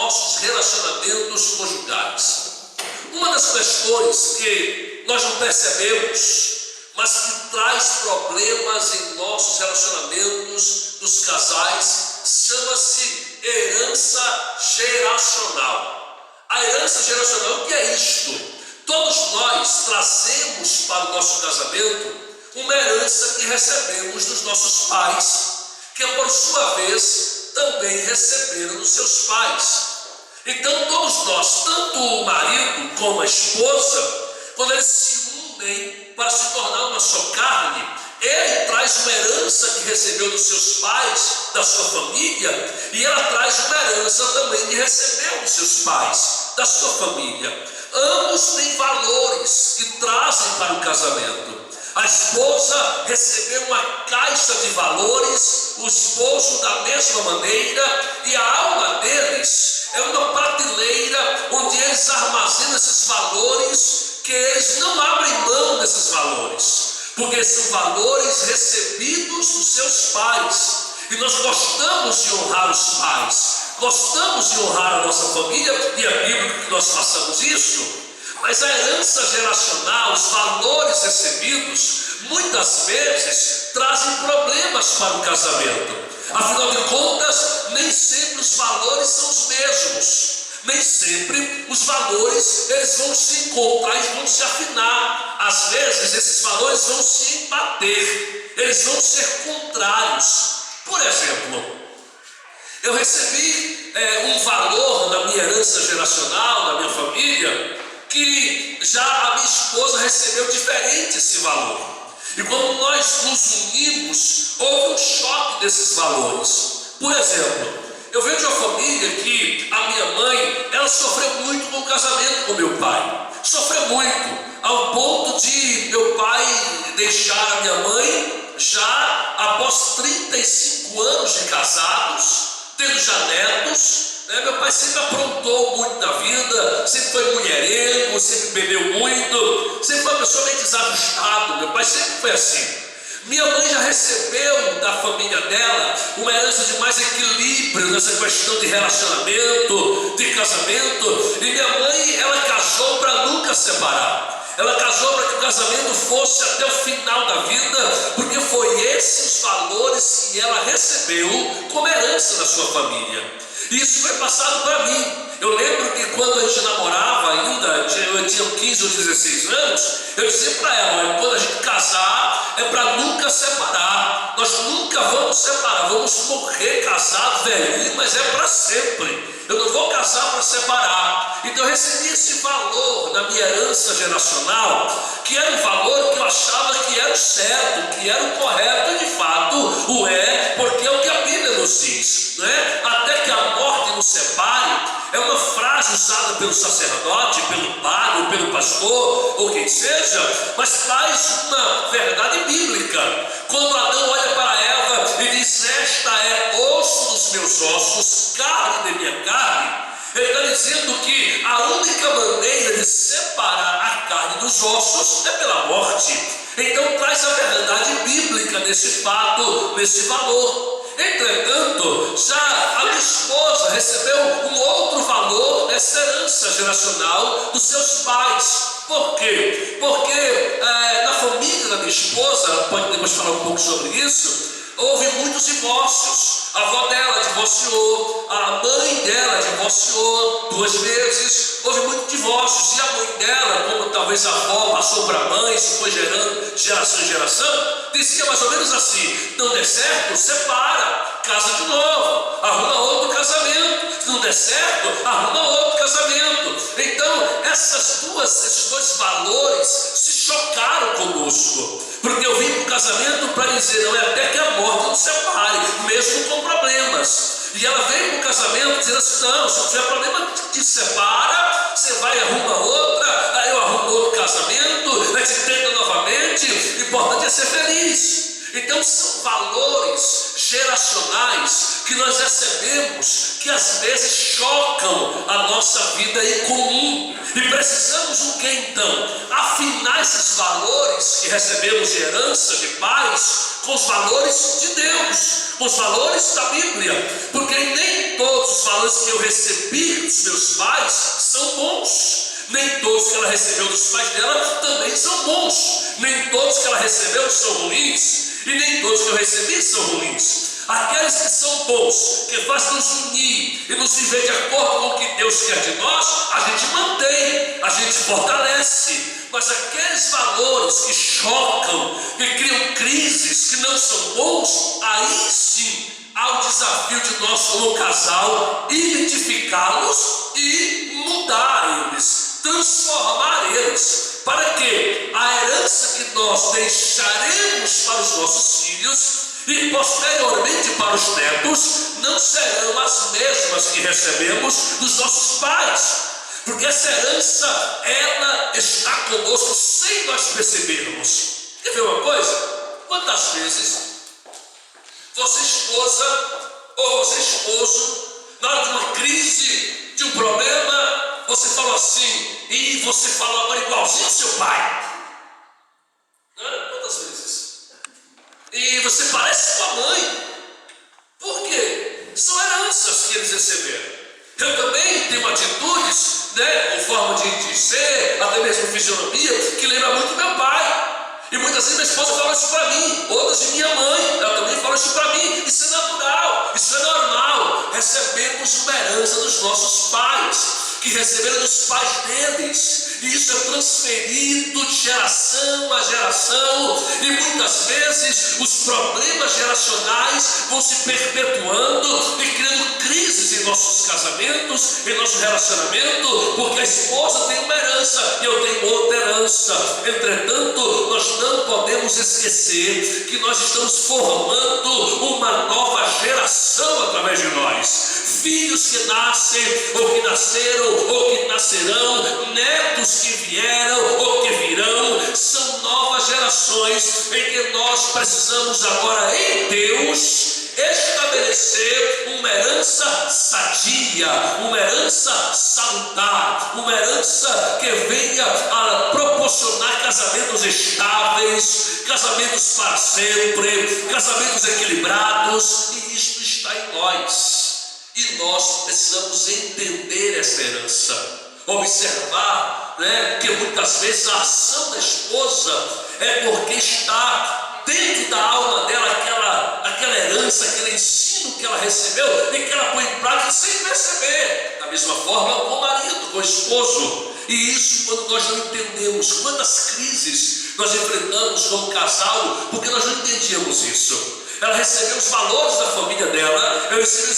nossos relacionamentos conjugais. Uma das questões que nós não percebemos, mas que traz problemas em nossos relacionamentos dos casais, chama-se herança geracional. A herança geracional, o que é isto? Todos nós trazemos para o nosso casamento uma herança que recebemos dos nossos pais, que por sua vez também receberam dos seus pais. Então todos nós, tanto o marido como a esposa, quando eles se unem para se tornar uma só carne, ele traz uma herança que recebeu dos seus pais, da sua família, e ela traz uma herança também que recebeu dos seus pais, da sua família. Ambos têm valores que trazem para o casamento. A esposa recebeu uma caixa de valores, o esposo da mesma maneira, e a alma deles é uma prateleira onde eles armazenam esses valores, que eles não abrem mão desses valores, porque são valores recebidos dos seus pais. E nós gostamos de honrar os pais, gostamos de honrar a nossa família, e é bíblico que nós façamos isso. Mas a herança geracional, os valores recebidos, muitas vezes trazem problemas para o casamento. Afinal de contas, nem sempre os valores são os mesmos. Nem sempre os valores eles vão se encontrar e vão se afinar. Às vezes esses valores vão se embater, eles vão ser contrários. Por exemplo, eu recebi um valor na minha herança geracional, na minha família, que já a minha esposa recebeu diferente esse valor. E quando nós nos unimos, houve um choque desses valores. Por exemplo, eu venho de uma família que a minha mãe, ela sofreu muito com o casamento com meu pai. Sofreu muito, ao ponto de meu pai deixar a minha mãe já após 35 anos de casados, tendo já netos. Meu pai sempre aprontou muito na vida, sempre foi mulherengo, sempre bebeu muito, sempre foi uma pessoa meio desajustada. Meu pai sempre foi assim. Minha mãe já recebeu da família dela uma herança de mais equilíbrio nessa questão de relacionamento, de casamento. E minha mãe, ela casou para nunca separar. Ela casou para que o casamento fosse até o final da vida, porque foi esses os valores que ela recebeu como herança da sua família. E isso foi passado para mim. Eu lembro que quando a gente namorava ainda, eu tinha 15 ou 16 anos, eu dizia para ela: olha, quando a gente casar, é para nunca separar. Nós nunca vamos separar, vamos morrer casados, velhinho, mas é para sempre. Eu não vou casar para separar. Então eu recebi esse valor na minha herança geracional, que era um valor que eu achava que era o certo, que era o correto, e de fato o é, porque é o que a Bíblia nos diz, né? Até que a morte nos separe, é uma frase usada pelo sacerdote, pelo padre, pelo pastor, ou quem seja, mas traz uma verdade bíblica. Quando Adão olha para Eva e diz: esta é osso dos meus ossos, carne de minha carne, ele está dizendo que a única maneira de separar a carne dos ossos é pela morte. Então traz a verdade bíblica nesse fato, nesse valor. Entretanto, já a minha esposa recebeu um outro valor nessa herança geracional dos seus pais. Por quê? Porque na família da minha esposa, ela pode depois falar um pouco sobre isso, houve muitos divórcios. A avó dela divorciou, a mãe dela divorciou 2 vezes, houve muitos divórcios. E a mãe dela, como talvez a avó passou para a mãe, isso foi gerando geração em geração, dizia mais ou menos assim: não der certo, separa, casa de novo, arruma outro casamento. Se não der certo, arruma outro casamento. Então esses dois valores se chocaram conosco, porque eu vim para o casamento para dizer: não, é até que a morte nos separe, mesmo com problemas. E ela veio para o casamento dizendo assim: não, se tiver problema, te separa, você vai e arruma outra, aí eu arrumo outro casamento, aí se tenta novamente, o importante é ser feliz. Então são valores geracionais que nós recebemos, que às vezes chocam a nossa vida em comum. E precisamos o que então? Afinar esses valores que recebemos de herança de pais com os valores de Deus, com os valores da Bíblia, porque nem todos os valores que eu recebi dos meus pais são bons. Nem todos que ela recebeu dos pais dela também são bons. Nem todos que ela recebeu são ruins. E nem todos que eu recebi são ruins. Aqueles que são bons, que fazem nos unir e nos viver de acordo com o que Deus quer de nós, a gente mantém, a gente fortalece. Mas aqueles valores que chocam, que criam crises, que não são bons, aí sim há o desafio de nós como casal identificá-los e mudar eles, transformar eles, para que a herança que nós deixaremos para os nossos filhos e posteriormente para os netos não serão as mesmas que recebemos dos nossos pais, porque essa herança, ela está conosco sem nós percebermos. Quer ver uma coisa? Quantas vezes você esposa ou você esposo, na hora de uma crise, de um problema, você falou assim, e você falou agora igualzinho ao seu pai? Quantas vezes? E você parece com a mãe. Por quê? São heranças que eles receberam. Eu também tenho atitudes, com forma de ser, até mesmo fisionomia, que lembra muito do meu pai. E muitas vezes minha esposa fala isso para mim, outras de minha mãe, ela também fala isso para mim. Isso é natural, isso é normal. Recebemos uma herança dos nossos pais, que receberam dos pais deles, e isso é transferido de geração a geração, e muitas vezes os problemas geracionais vão se perpetuando e criando crises em nossos casamentos, em nosso relacionamento, porque a esposa tem uma herança e eu tenho outra herança. Entretanto, nós não podemos esquecer que nós estamos formando uma nova geração através de nós. Filhos que nascem, ou que nasceram, ou que nascerão, netos que vieram, ou que virão, são novas gerações em que nós precisamos agora em Deus estabelecer uma herança sadia, uma herança salutar, uma herança que venha a proporcionar casamentos estáveis, casamentos para sempre, casamentos equilibrados, e isso está em nós. E nós precisamos entender essa herança, observar, que muitas vezes a ação da esposa é porque está dentro da alma dela aquela herança, aquele ensino que ela recebeu e que ela põe em prática sem perceber. Da mesma forma com o marido, com o esposo. E isso quando nós não entendemos, quantas crises nós enfrentamos como casal, porque nós não entendíamos isso. Ela recebeu os valores da família dela, eu recebi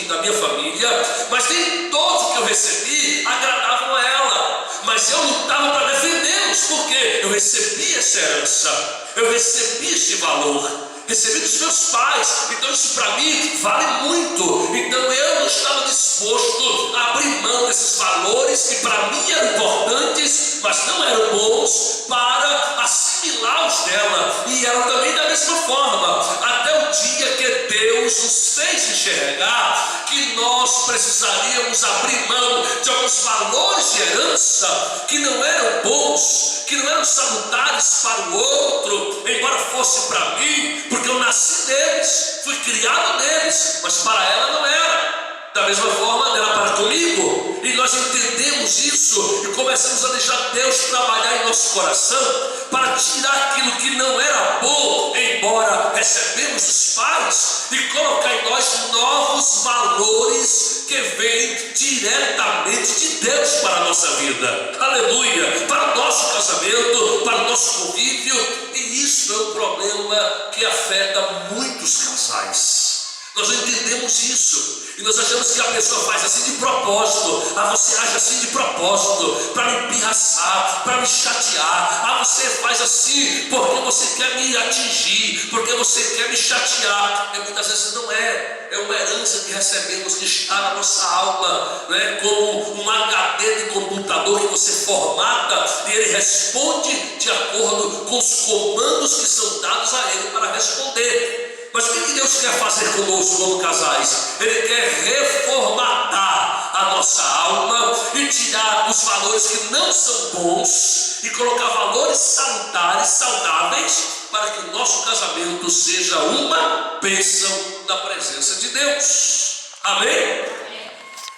da minha família, mas nem todos que eu recebi agradavam a ela. Mas eu lutava para defendê-los, porque eu recebi essa herança, eu recebi esse valor, recebi dos meus pais, então isso para mim vale muito. Então eu não estava disposto a abrir mão desses valores que para mim eram importantes, mas não eram bons, para assimilar os dela, e ela também da mesma forma, até o dia que Deus nos fez enxergar que nós precisaríamos abrir mão de alguns valores de herança que não eram bons, que não eram salutares para o outro, embora fosse para mim, porque eu nasci neles, fui criado neles, mas para ela não era. Da mesma forma era para comigo, e nós entendemos isso e começamos a deixar Deus trabalhar em nosso coração para tirar aquilo que não era bom, embora recebemos dos pais, e colocar em nós novos valores que vêm diretamente de Deus para a nossa vida, aleluia, para o nosso casamento, para o nosso convívio. E isso é um problema que afeta muitos casais. Nós não entendemos isso, e nós achamos que a pessoa faz assim de propósito. Você age assim de propósito, para me pirraçar, para me chatear. Você faz assim porque você quer me atingir, porque você quer me chatear. E muitas vezes não é uma herança que recebemos, que está na nossa alma, como um HD de computador que você formata, e ele responde de acordo com os comandos que são dados a ele para responder. Mas o que Deus quer fazer conosco como casais? Ele quer reformatar a nossa alma e tirar os valores que não são bons e colocar valores salutares, saudáveis, para que o nosso casamento seja uma bênção na presença de Deus. Amém?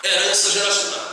Herança geracional.